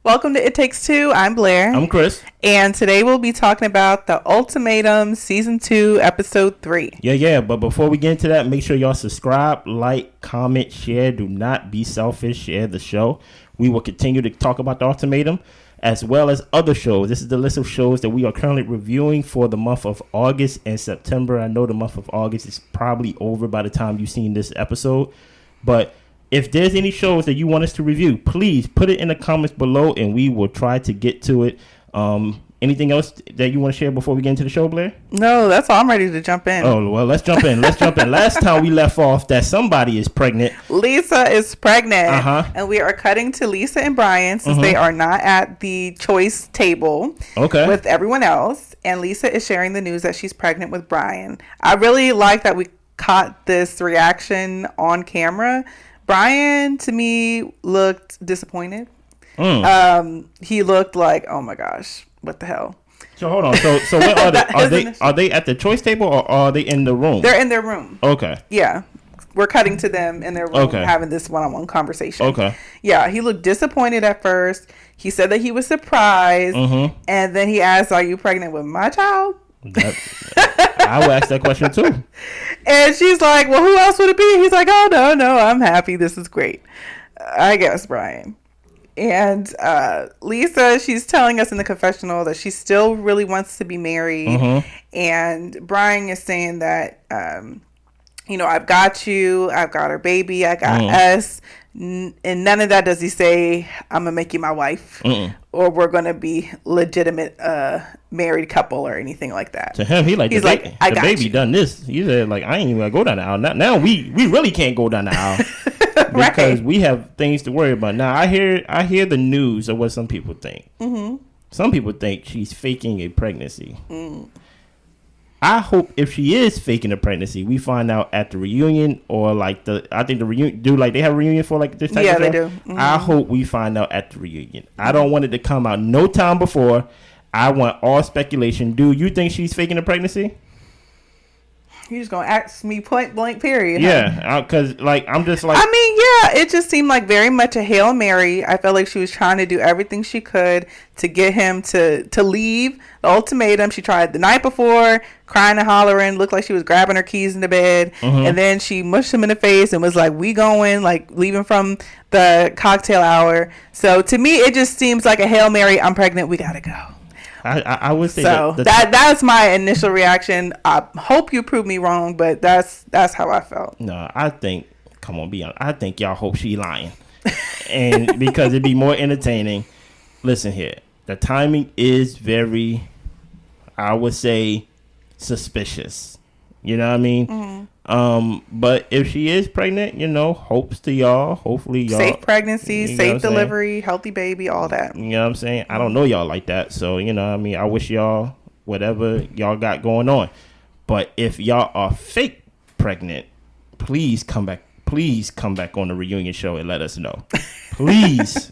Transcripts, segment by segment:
Welcome to It Takes Two. I'm Blair. I'm Chris. And today we'll be talking about The Ultimatum Season 2, Episode 3. Yeah. But before we get into that, make sure y'all subscribe, like, comment, share. Do not be selfish. Share the show. We will continue to talk about The Ultimatum as well as other shows. This is the list of shows that we are currently reviewing for the month of August and September. I know the month of August is probably over by the time you've seen this episode. But if there's any shows that you want us to review, please put it in the comments below and we will try to get to it. Anything else that you want to share before we get into the show, Blair? No, that's all. I'm ready to jump in. Oh, well, let's jump in. Last time we left off that somebody is pregnant. Lisa is pregnant. Uh-huh. And we are cutting to Lisa and Brian since they are not at the choice table with everyone else. And Lisa is sharing the news that she's pregnant with Brian. I really like that we caught this reaction on camera. Brian, to me, looked disappointed. He looked like, oh my gosh, what the hell? So hold on. So what are they? Are they at the choice table or are they in the room? They're in their room. Okay. Yeah. We're cutting to them in their room having this one-on-one conversation. Okay. Yeah, he looked disappointed at first. He said that he was surprised. And then he asked, are you pregnant with my child? I would ask that question too. And she's like, well, who else would it be? He's like, oh, no, I'm happy. This is great. I guess, Brian. And Lisa, she's telling us in the confessional that she still really wants to be married. And Brian is saying that, I've got you. I've got our baby. I got us. And none of that does he say, I'm going to make you my wife. Or we're going to be legitimate married couple or anything like that. To him, he's like, I got baby you. Done this. He said, like, I ain't even going to go down the aisle. Now we really can't go down the aisle. Because we have things to worry about. Now, I hear the news of what some people think. Some people think she's faking a pregnancy. I hope if she is faking a pregnancy, we find out at the reunion or like I think the reunion they have a reunion for like this type of show? Yeah, they do. I hope we find out at the reunion. I don't want it to come out no time before. I want all speculation. Do you think she's faking a pregnancy? You're just going to ask me point blank period. Yeah, because I'm just like... I mean, yeah, it just seemed like very much a Hail Mary. I felt like she was trying to do everything she could to get him to leave the ultimatum. She tried the night before, crying and hollering, looked like she was grabbing her keys in the bed. And then she mushed him in the face and was like, we going, like leaving from the cocktail hour. So to me, it just seems like a Hail Mary. I'm pregnant. We got to go. I would say so. That's my initial reaction. I hope you prove me wrong, but that's how I felt. No, I think, come on, be honest. I think y'all hope she lying, and because it'd be more entertaining. Listen here, the timing is very, I would say, suspicious. You know what I mean? But if she is pregnant, hopes to y'all. Hopefully y'all safe pregnancy, safe delivery, healthy baby, all that. You know what I'm saying? I don't know y'all like that, so you know what I mean. I wish y'all whatever y'all got going on. But if y'all are fake pregnant, please come back. Please come back on the reunion show and let us know. Please.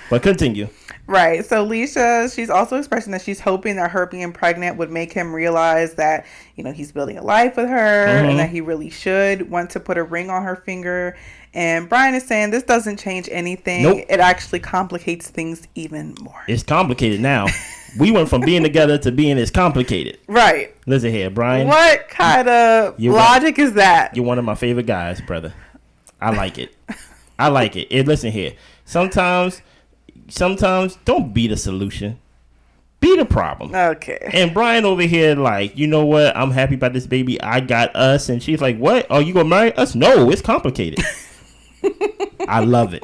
But continue. Right. So Lisa, she's also expressing that she's hoping that her being pregnant would make him realize that, he's building a life with her and that he really should want to put a ring on her finger. And Brian is saying this doesn't change anything. Nope. It actually complicates things even more. It's complicated now. We went from being together to being as complicated. Right. Listen here, Brian. What kind of logic is that? You're one of my favorite guys, brother. I like it. And listen here. Sometimes don't be the solution. Be the problem. Okay. And Brian over here like, you know what? I'm happy about this baby. I got us. And she's like, what? Oh, you gonna marry us? No, it's complicated. I love it.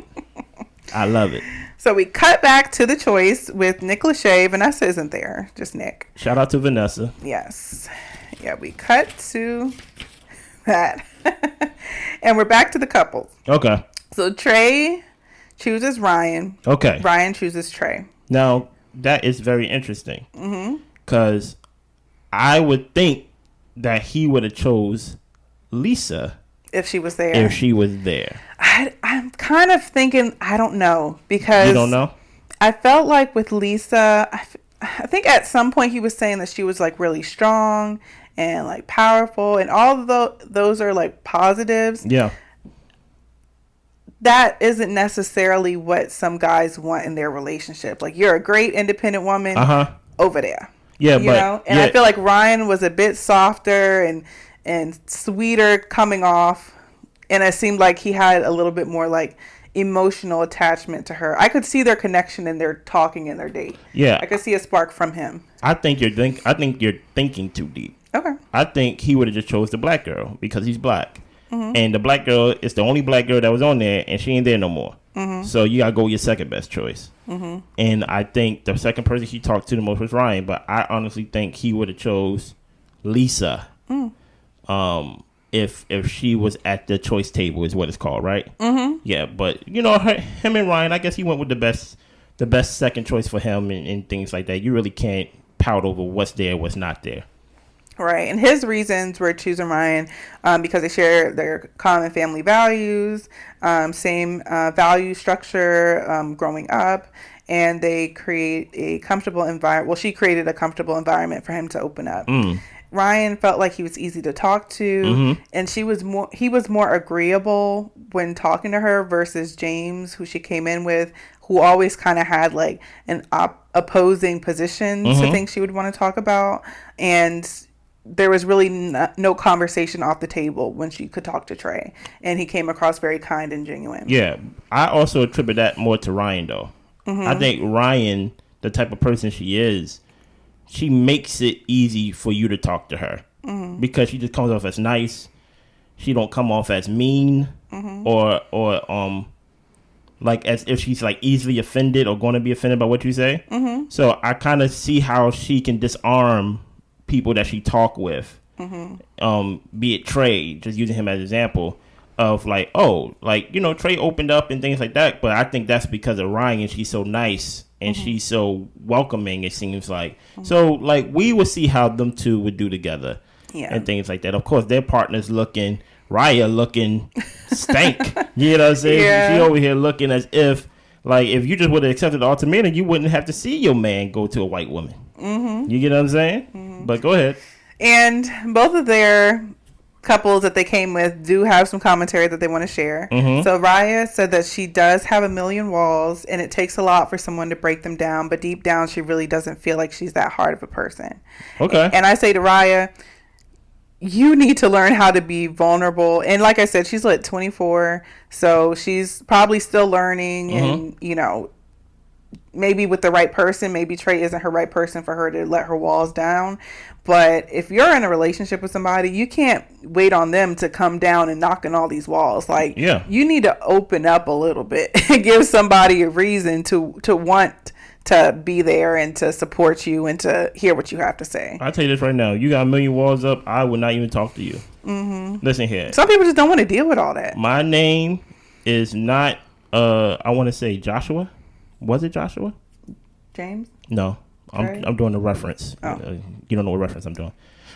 So we cut back to the choice with Nick Lachey. Vanessa isn't there, just Nick. Shout out to Vanessa. Yes. Yeah, we cut to that. And we're back to the couples. Okay. So Trey chooses Ryan. Okay. Ryan chooses Trey. Now, that is very interesting. Because I would think that he would have chose Lisa if she was there. I'm kind of thinking, I don't know. Because you don't know? I felt like with Lisa, I think at some point he was saying that she was like really strong and like powerful. And all of those are like positives. Yeah. that isn't necessarily what some guys want in their relationship. Like, you're a great independent woman over there. Yeah, you know? And I feel like Ryan was a bit softer and sweeter coming off. And it seemed like he had a little bit more like emotional attachment to her. I could see their connection in their talking and their date. Yeah. I could see a spark from him. I think you're thinking too deep. Okay. I think he would have just chose the black girl because he's black. And the black girl is the only black girl that was on there, and she ain't there no more. So you gotta go with your second best choice. And I think the second person he talked to the most was Ryan, but I honestly think he would have chose Lisa. If she was at the choice table, is what it's called, right? Yeah, but you know, him and Ryan, I guess he went with the best second choice for him and things like that. You really can't pout over what's there, what's not there. Right, and his reasons were choosing Ryan because they share their common family values, same value structure growing up, and they create a comfortable environment. Well, she created a comfortable environment for him to open up. Ryan felt like he was easy to talk to, and he was more agreeable when talking to her versus James, who she came in with, who always kind of had like an opposing position to things she would want to talk about, and there was really no conversation off the table when she could talk to Trey, and he came across very kind and genuine. Yeah, I also attribute that more to Ryan, though. I think Ryan, the type of person she is, she makes it easy for you to talk to her because she just comes off as nice. She don't come off as mean or like as if she's like easily offended or going to be offended by what you say. So I kind of see how she can disarm people that she talk with, be it Trey, just using him as an example of like, oh, like, you know, Trey opened up and things like that, but I think that's because of Ryan. She's so nice and she's so welcoming, it seems like. So like we would see how them two would do together and things like that. Of course, their partners looking, Raya looking stank. You know what I'm saying? She over here looking as if like if you just would have accepted the ultimatum, you wouldn't have to see your man go to a white woman. You get what I'm saying? But go ahead. And both of their couples that they came with do have some commentary that they want to share. So Raya said that she does have a million walls and it takes a lot for someone to break them down, but deep down she really doesn't feel like she's that hard of a person. Okay. And I say to Raya, you need to learn how to be vulnerable. And like I said, she's like 24, so she's probably still learning and, you know, maybe with the right person, maybe Trey isn't her right person for her to let her walls down. But if you're in a relationship with somebody, you can't wait on them to come down and knock on all these walls. Like, you need to open up a little bit and give somebody a reason to want to be there and to support you and to hear what you have to say. I'll tell you this right now. You got a million walls up, I would not even talk to you. Listen here. Some people just don't want to deal with all that. My name is not, I want to say Joshua. Was it Joshua? James? No. I'm doing a reference. You don't know what reference I'm doing.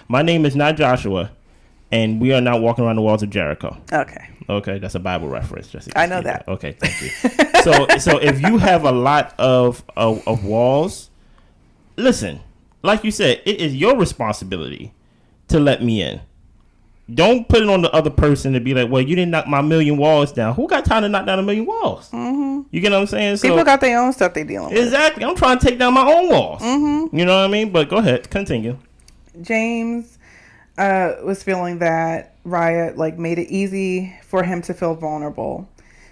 My name is not Joshua, and we are not walking around the walls of Jericho. Okay, that's a Bible reference. I know that. Okay, thank you. So if you have a lot of walls, listen, like you said, it is your responsibility to let me in. Don't put it on the other person to be like, well, you didn't knock my million walls down. Who got time to knock down a million walls? You get what I'm saying? People got their own stuff they dealing with. Exactly. I'm trying to take down my own walls. You know what I mean? But go ahead. Continue. James was feeling that Raya like made it easy for him to feel vulnerable.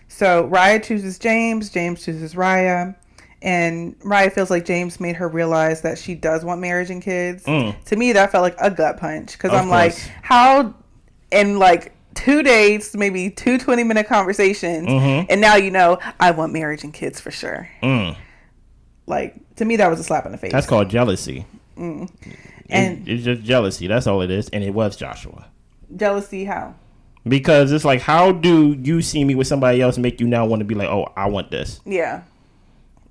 So Raya chooses James chooses Raya. And Raya feels like James made her realize that she does want marriage and kids. To me, that felt like a gut punch. Because I'm like, how... in like 2 dates, maybe 2 20-minute conversations, and now you know I want marriage and kids for sure. Like, to me, that was a slap in the face. That's called jealousy. And it's just jealousy. That's all it is. And it was Joshua. Jealousy how? Because it's like, how do you see me with somebody else make you now want to be like, oh, I want this? Yeah.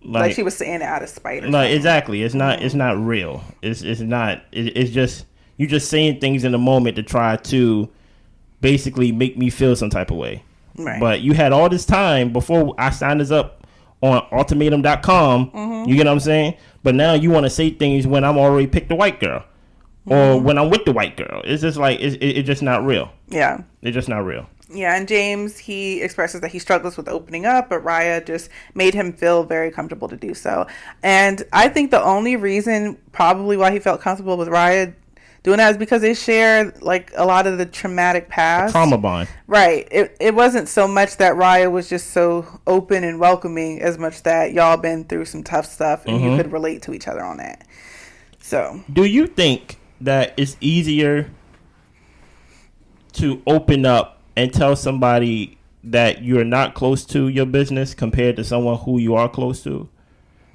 Like she was saying it out of spite. Or like, exactly. It's not. It's not real. It's not. It's just you just saying things in the moment to try to basically make me feel some type of way. Right. But you had all this time before I signed this up on ultimatum.com. You get what I'm saying? But now you want to say things when I'm already picked the white girl or when I'm with the white girl. It's just like it's just not real. Yeah. It's just not real. Yeah, and James, he expresses that he struggles with opening up, but Raya just made him feel very comfortable to do so. And I think the only reason probably why he felt comfortable with Raya doing that is because they share like a lot of the traumatic A past. trauma bond. Right. It wasn't so much that Raya was just so open and welcoming as much that y'all been through some tough stuff and you could relate to each other on that. So, do you think that it's easier to open up and tell somebody that you're not close to your business compared to someone who you are close to?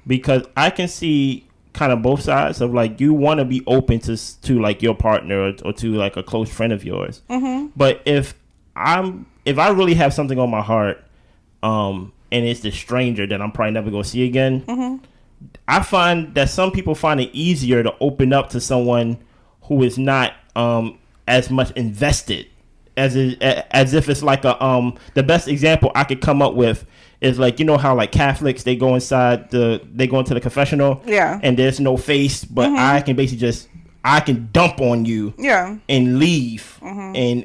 Because I can see kind of both sides of like you want to be open to like your partner or to like a close friend of yours. But if I really have something on my heart, and it's the stranger that I'm probably never gonna see again, I find that some people find it easier to open up to someone who is not as much invested as if it's like a the best example I could come up with is like, you know how like Catholics they go into the confessional, and there's no face, but I can basically I can dump on you, and leave, and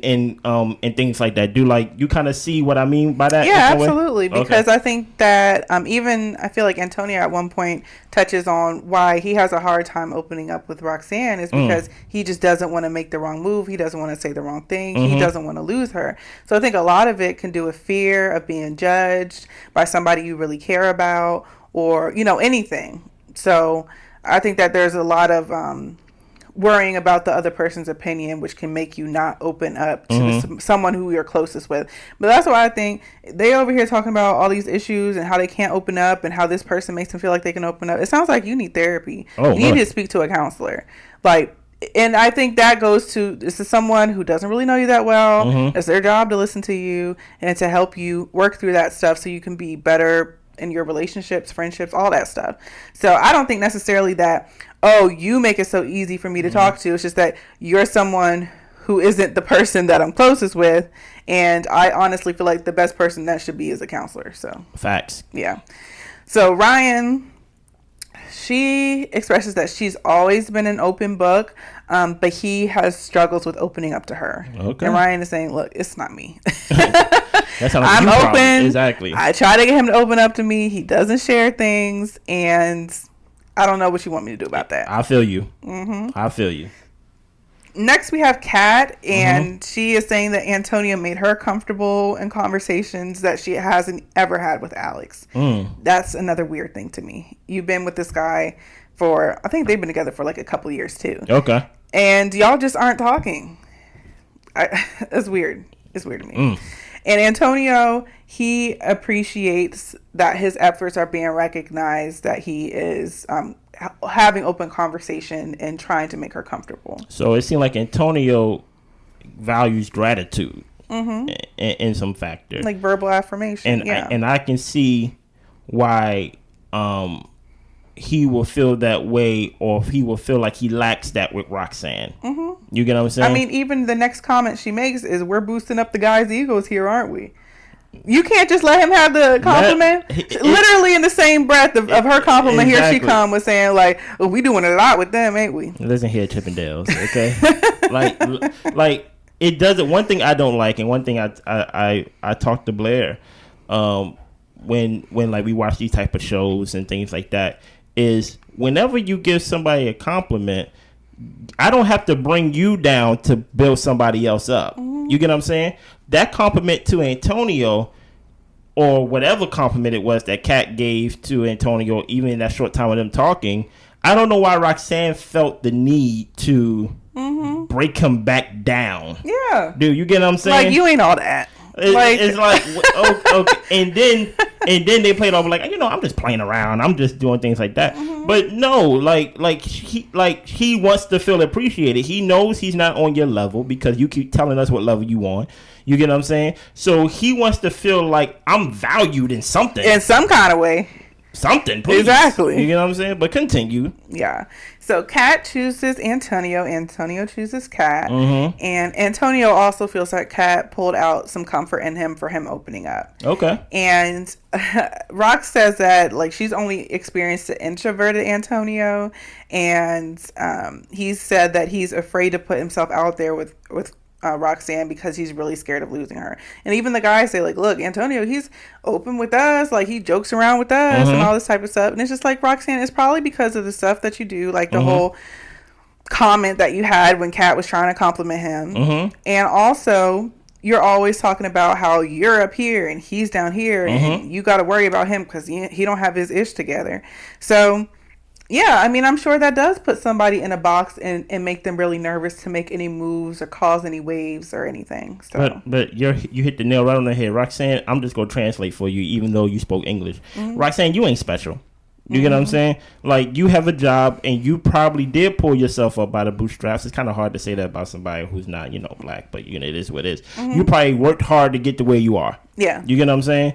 things like that. Do like you kind of see what I mean by that? Yeah, absolutely. Because I think that even I feel like Antonio at one point touches on why he has a hard time opening up with Roxanne is because he just doesn't want to make the wrong move. He doesn't want to say the wrong thing. He doesn't want to lose her. So I think a lot of it can do with fear of being judged by somebody you really care about, or anything. So I think that there's a lot of worrying about the other person's opinion, which can make you not open up to someone who you're closest with. But that's why I think they over here talking about all these issues and how they can't open up and how this person makes them feel like they can open up. It sounds like you need therapy. You need to speak to a counselor. And I think that goes to, this is someone who doesn't really know you that well. It's their job to listen to you and to help you work through that stuff so you can be better in your relationships, friendships, all that stuff. So I don't think necessarily that, oh, you make it so easy for me to talk to. It's just that you're someone who isn't the person that I'm closest with. And I honestly feel like the best person that should be is a counselor. So facts. Yeah. So Ryan, she expresses that she's always been an open book, but he has struggles with opening up to her. Okay. And Ryan is saying, look, it's not me. I'm open. Problem. Exactly. I try to get him to open up to me. He doesn't share things, and I don't know what you want me to do about that. I feel you. I feel you. Next, we have Kat, and she is saying that Antonia made her comfortable in conversations that she hasn't ever had with Alex. That's another weird thing to me. You've been with this guy for, I think they've been together for like a couple years too. Okay. And y'all just aren't talking. It's weird. It's weird to me. And Antonio, he appreciates that his efforts are being recognized, that he is having open conversation and trying to make her comfortable. So it seems like Antonio values gratitude in some factor. Like verbal affirmation, and I can see why he will feel that way, or if he will feel like he lacks that with Roxanne. You get what I'm saying? I mean, even the next comment she makes is, we're boosting up the guy's egos here, aren't we? You can't just let him have the compliment. Literally in the same breath of her compliment, exactly. Here she come with saying like, oh, we doing a lot with them, ain't we? Listen here, Chippendales, okay? like it doesn't. One thing I don't like, and one thing I talked to Blair when like we watch these type of shows and things like that, is whenever you give somebody a compliment, I don't have to bring you down to build somebody else up. You get what I'm saying? That compliment to Antonio, or whatever compliment it was that Kat gave to Antonio, even in that short time of them talking, I don't know why Roxanne felt the need to break him back down. Yeah. Dude, you get what I'm saying? Like, you ain't all that. It's like, okay. And then they played off like, I'm just playing around. I'm just doing things like that. But no, like he wants to feel appreciated. He knows he's not on your level because you keep telling us what level you on. You get what I'm saying? So he wants to feel like I'm valued in something. In some kind of way. Something, please. Exactly. You get what I'm saying? But continue. Yeah. So Kat chooses Antonio. Antonio chooses Kat. And Antonio also feels like Kat pulled out some comfort in him for him opening up. Okay. And Rox says that like she's only experienced the introverted Antonio, and he said that he's afraid to put himself out there with Roxanne because he's really scared of losing her. And even the guys say, like, look, Antonio, he's open with us. Like, he jokes around with us and all this type of stuff. And it's just like, Roxanne, it's probably because of the stuff that you do, like the whole comment that you had when Kat was trying to compliment him. And also, you're always talking about how you're up here and he's down here and you got to worry about him because he don't have his ish together. So, yeah, I mean, I'm sure that does put somebody in a box and make them really nervous to make any moves or cause any waves or anything. So, but you hit the nail right on the head. Roxanne, I'm just going to translate for you, even though you spoke English. Roxanne, you ain't special. You get what I'm saying? Like, you have a job and you probably did pull yourself up by the bootstraps. It's kind of hard to say that about somebody who's not, black, but, it is what it is. You probably worked hard to get to where you are. Yeah. You get what I'm saying?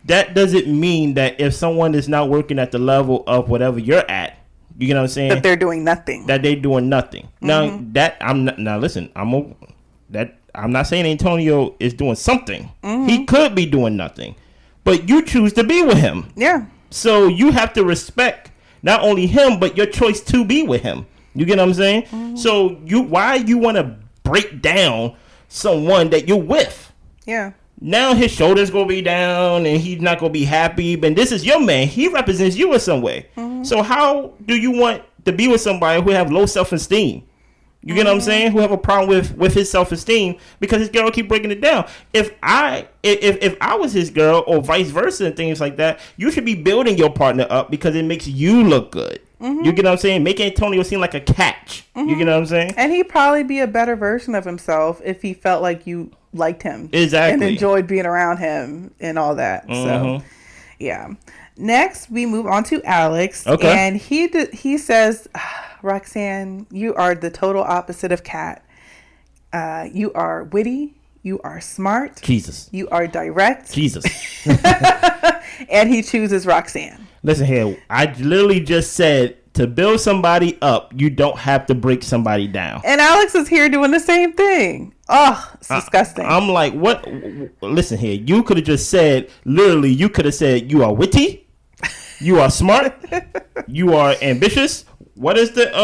That doesn't mean that if someone is not working at the level of whatever you're at, you get what I'm saying? That they're doing nothing. That they're doing nothing. Now, listen, I'm not saying Antonio is doing something. He could be doing nothing. But you choose to be with him. Yeah. So you have to respect not only him, but your choice to be with him. You get what I'm saying? So why you want to break down someone that you're with? Yeah. Now his shoulders gonna be down and he's not gonna be happy. But this is your man. He represents you in some way. So how do you want to be with somebody who have low self-esteem? You get what I'm saying? Who have a problem with his self-esteem because his girl keep breaking it down. If I was his girl or vice versa and things like that, you should be building your partner up because it makes you look good. You get what I'm saying? Make Antonio seem like a catch. You get what I'm saying? And he'd probably be a better version of himself if he felt like you liked him. Exactly. And enjoyed being around him and all that. So, yeah. Next, we move on to Alex. Okay. And he says, Roxanne, you are the total opposite of Kat. You are witty. You are smart. Jesus. You are direct. Jesus. And he chooses Roxanne. Listen here. I literally just said to build somebody up, you don't have to break somebody down. And Alex is here doing the same thing. Oh, it's disgusting. I'm like, what? Listen here. You could have just said, literally, you could have said, you are witty. You are smart. You are ambitious. What is the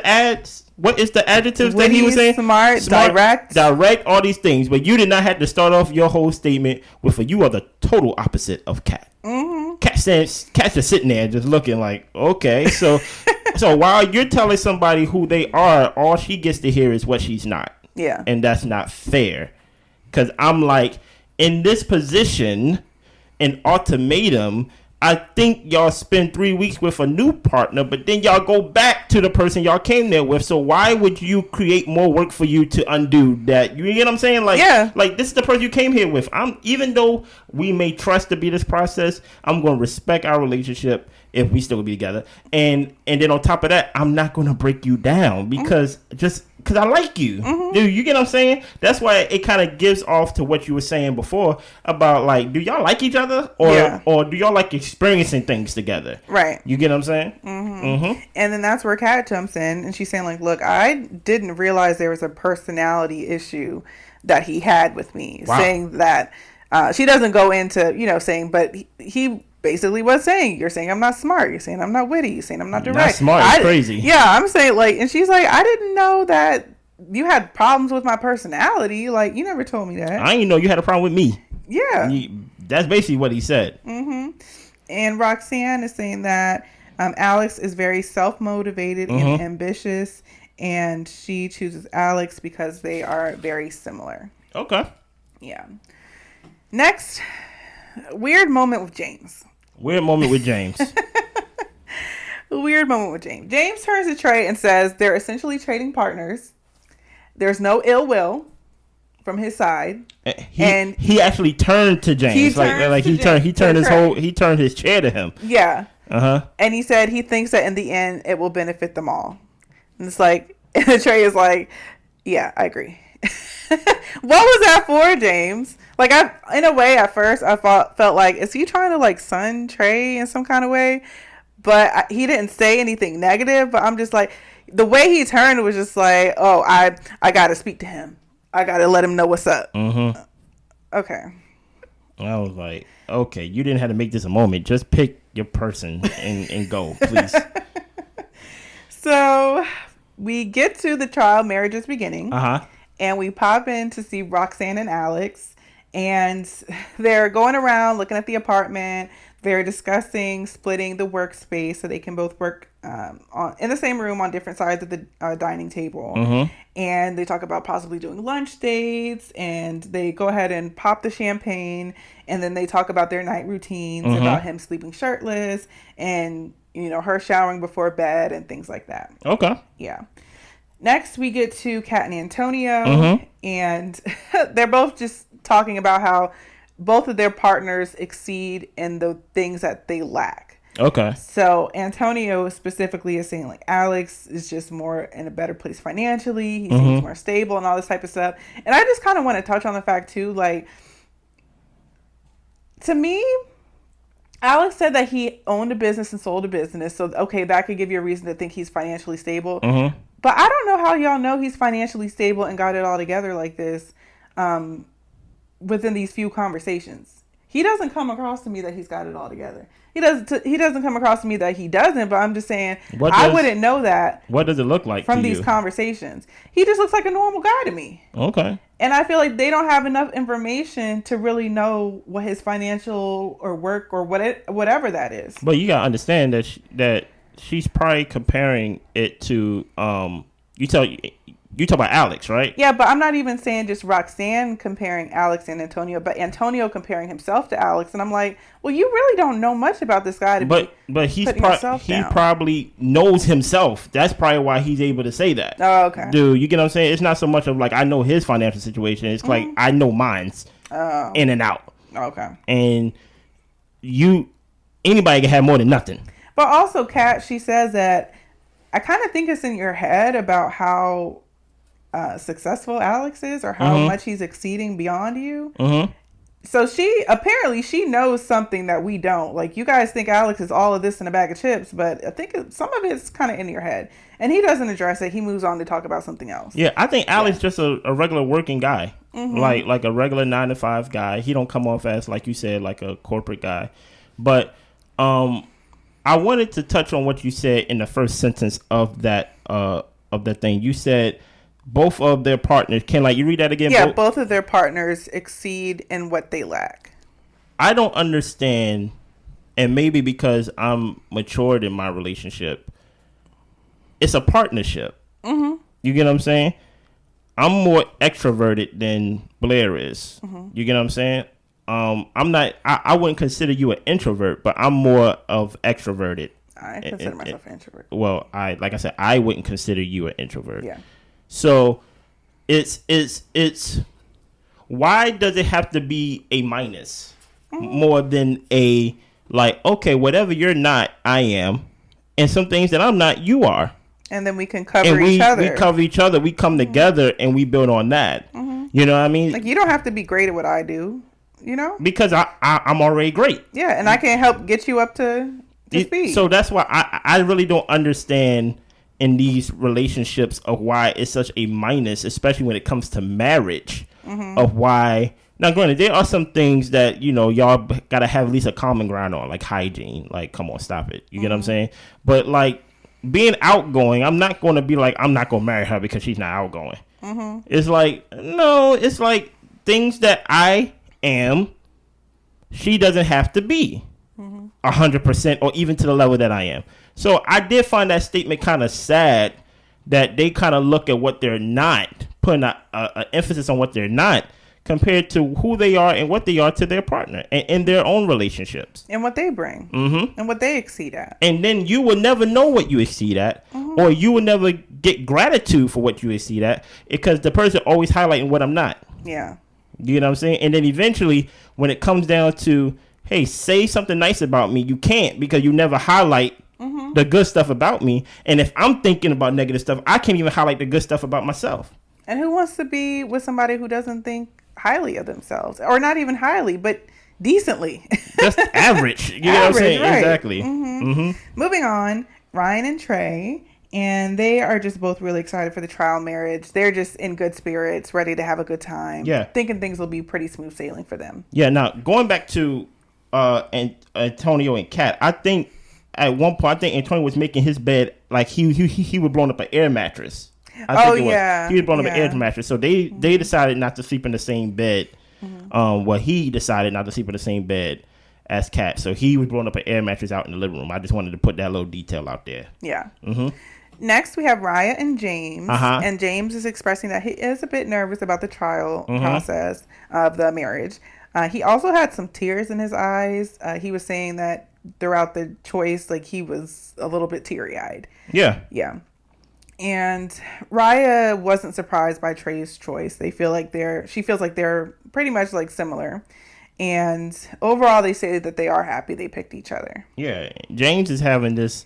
adjectives that he was saying? Smart, direct, all these things. But you did not have to start off your whole statement with you are the total opposite of Kat. Kat's just sitting there just looking like, okay, so while you're telling somebody who they are, all she gets to hear is what she's not. Yeah, and that's not fair. Because I'm like, in this position, in Ultimatum, I think y'all spend 3 weeks with a new partner, but then y'all go back to the person y'all came there with. So why would you create more work for you to undo that? You get what I'm saying? Like, yeah. Like this is the person you came here with. Even though we may trust to be this process, I'm going to respect our relationship if we still be together. And then on top of that, I'm not going to break you down because I like you. Dude, you get what I'm saying? That's why it kind of gives off to what you were saying before about, like, do y'all like each other? Or do y'all like experiencing things together? Right. You get what I'm saying? And then that's where Kat jumps in and she's saying, like, look, I didn't realize there was a personality issue that he had with me. Wow. Saying that, she doesn't go into, saying, but he basically was saying, you're saying I'm not smart, you're saying I'm not witty, you're saying I'm not direct. Not smart, it's crazy. Yeah, I'm saying, like, and she's like, I didn't know that you had problems with my personality. Like, you never told me that. I didn't know you had a problem with me. Yeah. That's basically what he said. And Roxanne is saying that Alex is very self-motivated and ambitious, and she chooses Alex because they are very similar. Okay. Yeah. Next, weird moment with James. Weird moment with James. James turns to Trey and says they're essentially trading partners. There's no ill will from his side. He actually turned to James. He turned his chair to him. Yeah. Uh-huh. And he said he thinks that in the end it will benefit them all. And it's like, and Trey is like, yeah, I agree. What was that for, James? Like, in a way, at first, I felt like, is he trying to, like, sun Trey in some kind of way? But he didn't say anything negative. But I'm just like, the way he turned was just like, oh, I got to speak to him. I got to let him know what's up. Okay. I was like, okay, you didn't have to make this a moment. Just pick your person and go, please. So we get to the trial, marriage is beginning. and we pop in to see Roxanne and Alex, and they're going around looking at the apartment. They're discussing splitting the workspace so they can both work in the same room on different sides of the dining table. Mm-hmm. And they talk about possibly doing lunch dates, and they go ahead and pop the champagne, and then they talk about their night routines, about him sleeping shirtless, and her showering before bed and things like that. Okay. Yeah. Next, we get to Kat and Antonio, and they're both just talking about how both of their partners exceed in the things that they lack. Okay. So Antonio specifically is saying like Alex is just more in a better place financially. He seems more stable and all this type of stuff. And I just kind of want to touch on the fact too, like, to me, Alex said that he owned a business and sold a business. So, okay, that could give you a reason to think he's financially stable. But I don't know how y'all know he's financially stable and got it all together like this within these few conversations. He doesn't come across to me that he's got it all together. He doesn't come across to me that he doesn't, but I'm just saying I wouldn't know that. What does it look like from to these you? Conversations? He just looks like a normal guy to me. Okay. And I feel like they don't have enough information to really know what his financial or work or whatever that is. But you gotta understand that she's probably comparing it to you talk about Alex, right? Yeah, but I'm not even saying just Roxanne comparing Alex and Antonio, but Antonio comparing himself to Alex, and I'm like, well, you really don't know much about this guy. But he probably knows himself. That's probably why he's able to say that. Oh, okay. Dude, you get what I'm saying? It's not so much of like I know his financial situation. It's like I know mine's in and out. Okay. And anybody can have more than nothing. But also, Kat, she says that I kind of think it's in your head about how successful Alex is, or how much he's exceeding beyond you. So she knows something that we don't. Like, you guys think Alex is all of this in a bag of chips, but I think some of it's kind of in your head, and he doesn't address it. He moves on to talk about something else. Yeah, I think Alex just a regular working guy, like a regular 9-to-5 guy. He don't come off as, like you said, like a corporate guy. But I wanted to touch on what you said in the first sentence of that thing. You said both of their partners can, like, you read that again? Yeah, both of their partners exceed in what they lack. I don't understand, and maybe because I'm matured in my relationship, it's a partnership. You get what I'm saying? I'm more extroverted than Blair is. You get what I'm saying? I'm not. I wouldn't consider you an introvert, but I'm more of extroverted. I consider myself an introvert. Well, like I said, I wouldn't consider you an introvert. Yeah. So, it's why does it have to be a minus more than a like? Okay, whatever you're not, I am, and some things that I'm not, you are. And then we can cover each other. We cover each other. We come together and we build on that. You know what I mean? Like, you don't have to be great at what I do. You know, because I'm already great. Yeah, and I can help get you up to speed. So that's why I really don't understand in these relationships of why it's such a minus, especially when it comes to marriage. Of why now, granted, there are some things that y'all gotta have at least a common ground on, like hygiene. Like, come on, stop it. You get what I'm saying? But like being outgoing, I'm not going to be like I'm not going to marry her because she's not outgoing. It's like no, it's like things that I am, she doesn't have to be 100% or even to the level that I am. So I did find that statement kind of sad, that they kind of look at what they're not, putting an emphasis on what they're not compared to who they are and what they are to their partner and in their own relationships and what they bring and what they exceed at. And then you will never know what you exceed at, or you will never get gratitude for what you exceed at, because the person always highlighting what I'm not. Yeah. You know what I'm saying? And then eventually, when it comes down to, hey, say something nice about me, you can't, because you never highlight the good stuff about me. And if I'm thinking about negative stuff, I can't even highlight the good stuff about myself. And who wants to be with somebody who doesn't think highly of themselves? Or not even highly, but decently. Just average. You know what I'm saying? Right. Exactly. Moving on, Ryan and Trey. And they are just both really excited for the trial marriage. They're just in good spirits, ready to have a good time. Yeah. Thinking things will be pretty smooth sailing for them. Yeah. Now, going back to Antonio and Kat, I think at one point, Antonio was making his bed like he was blowing up an air mattress. I think it was. Yeah. He was brought up an air mattress. So they decided not to sleep in the same bed. Well, he decided not to sleep in the same bed as Kat. So he was blowing up an air mattress out in the living room. I just wanted to put that little detail out there. Yeah. Next, we have Raya and James. And James is expressing that he is a bit nervous about the trial process of the marriage. He also had some tears in his eyes. He was saying that throughout the choice, like, he was a little bit teary-eyed. Yeah. Yeah. And Raya wasn't surprised by Trey's choice. She feels like they're pretty much like similar. And overall, they say that they are happy they picked each other. Yeah. James is having this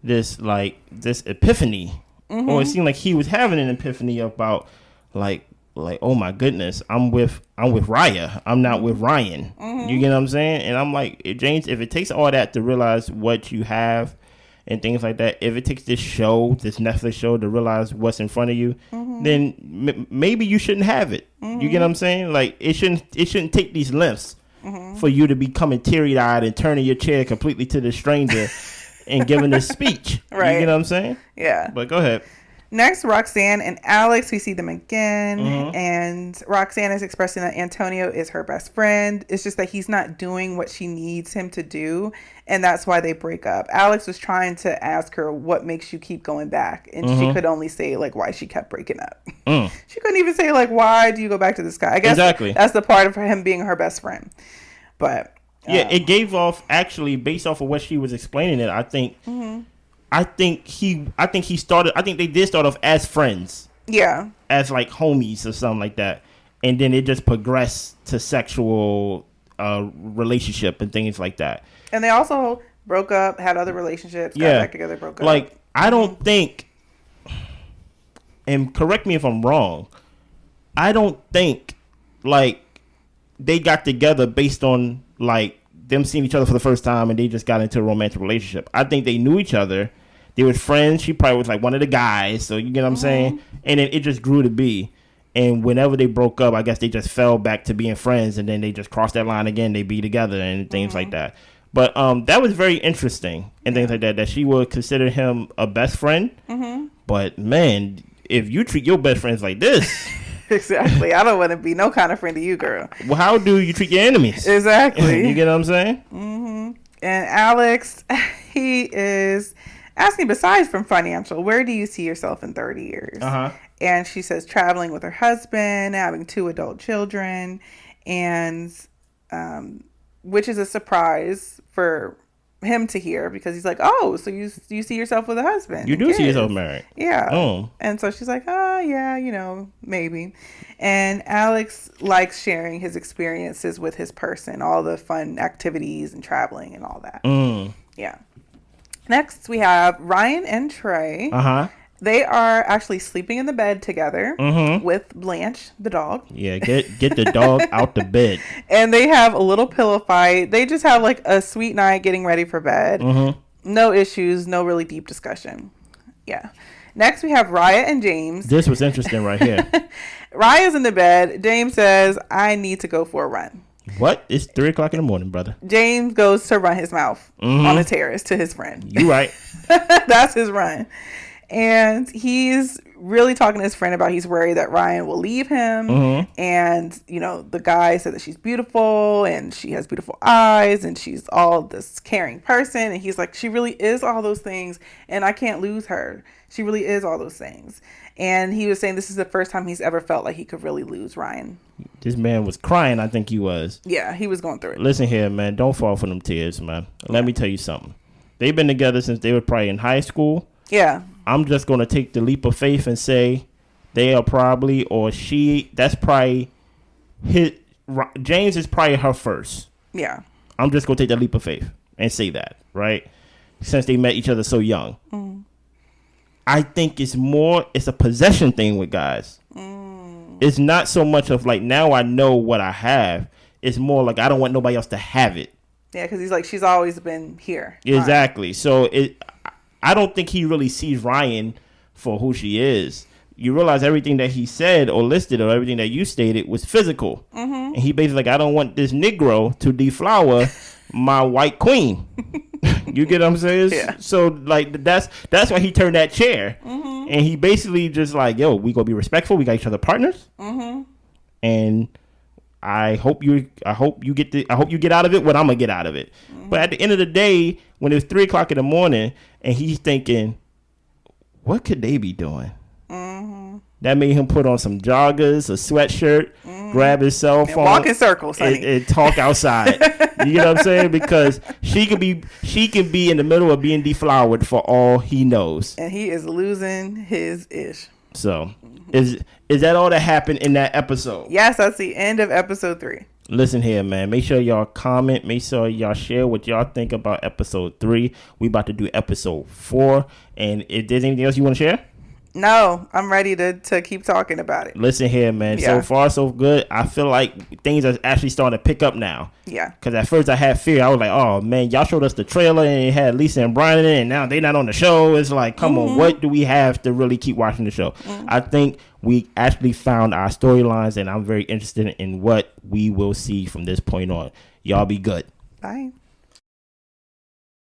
epiphany. Or it seemed like he was having an epiphany about like, oh my goodness, I'm with Raya. I'm not with Ryan. You get what I'm saying? And I'm like, James, if it takes all that to realize what you have and things like that, if it takes this Netflix show to realize what's in front of you, then maybe you shouldn't have it. You get what I'm saying? Like, it shouldn't take these lengths for you to be coming teary-eyed and turning your chair completely to the stranger and giving this speech. Right. You get what I'm saying? Yeah. But go ahead. Next, Roxanne and Alex, we see them again, and Roxanne is expressing that Antonio is her best friend. It's just that he's not doing what she needs him to do, and that's why they break up. Alex was trying to ask her, what makes you keep going back? And she could only say, like, why she kept breaking up. She couldn't even say, like, why do you go back to this guy? I guess that's the part of him being her best friend. But yeah, it gave off, actually, based off of what she was explaining it, I think they did start off as friends. Yeah. As like homies or something like that. And then it just progressed to sexual relationship and things like that. And they also broke up, had other relationships, got back together, broke up. Like, I don't think, and correct me if I'm wrong, I don't think, like, they got together based on, like, them seeing each other for the first time and they just got into a romantic relationship. I think they knew each other. They were friends. She probably was like one of the guys. So you get what I'm saying? And then it just grew to be. And whenever they broke up, I guess they just fell back to being friends. And then they just crossed that line again. They be together and things like that. But that was very interesting and things like that. That she would consider him a best friend. But man, if you treat your best friends like this. Exactly. I don't want to be no kind of friend to you, girl. Well, how do you treat your enemies? Exactly. You get what I'm saying? And Alex, he is asking, besides from financial, where do you see yourself in 30 years? And she says traveling with her husband, having 2 adult children, and which is a surprise for him to hear, because he's like, oh, so you see yourself with a husband. You do see yourself married. Yeah. Oh. And so she's like, oh, yeah, maybe. And Alex likes sharing his experiences with his person, all the fun activities and traveling and all that. Yeah. Next, we have Ryan and Trey. They are actually sleeping in the bed together with Blanche, the dog. Yeah, get the dog out the bed. And they have a little pillow fight. They just have like a sweet night getting ready for bed. No issues, no really deep discussion. Yeah. Next, we have Raya and James. This was interesting right here. Raya's in the bed. James says, I need to go for a run. What? It's 3:00 in the morning, brother. James goes to run his mouth on the terrace to his friend. You right. That's his run. And he's really talking to his friend about he's worried that Ryan will leave him. And, the guy said that she's beautiful and she has beautiful eyes and she's all this caring person. And he's like, she really is all those things and I can't lose her. She really is all those things. And he was saying this is the first time he's ever felt like he could really lose Ryan. This man was crying, I think he was. Yeah, he was going through it. Listen here, man. Don't fall for them tears, man. Let me tell you something. They've been together since they were probably in high school. Yeah. I'm just going to take the leap of faith and say they are probably, or that's probably, James is probably her first. Yeah. I'm just going to take the leap of faith and say that, right? Since they met each other so young. I think it's a possession thing with guys. It's not so much of like, now I know what I have. It's more like, I don't want nobody else to have it. Yeah, because he's like, she's always been here. Exactly. Right. So I don't think he really sees Ryan for who she is. You realize everything that he said or listed or everything that you stated was physical. And he basically like, I don't want this Negro to deflower my white queen. You get what I'm saying? Yeah. So like that's why he turned that chair, and he basically just like, yo, we gonna be respectful. We got each other partners, and I hope you get out of it what I'm gonna get out of it. But at the end of the day, when it's 3:00 in the morning, and he's thinking, what could they be doing? That made him put on some joggers, a sweatshirt, grab his cell phone, and walk in circles, honey. and talk outside. You know what I'm saying? Because she can be in the middle of being deflowered for all he knows. And he is losing his ish. So, is that all that happened in that episode? Yes, that's the end of episode 3. Listen here, man. Make sure y'all comment. Make sure y'all share what y'all think about episode 3. We about to do episode 4. And if there's anything else you want to share? No, I'm ready to keep talking about it. Listen here, man. Yeah. So far, so good. I feel like things are actually starting to pick up now. Yeah. Because at first I had fear. I was like, oh, man, y'all showed us the trailer and it had Lisa and Brian in it, and now they not on the show. It's like, come on, what do we have to really keep watching the show? I think we actually found our storylines, and I'm very interested in what we will see from this point on. Y'all be good. Bye.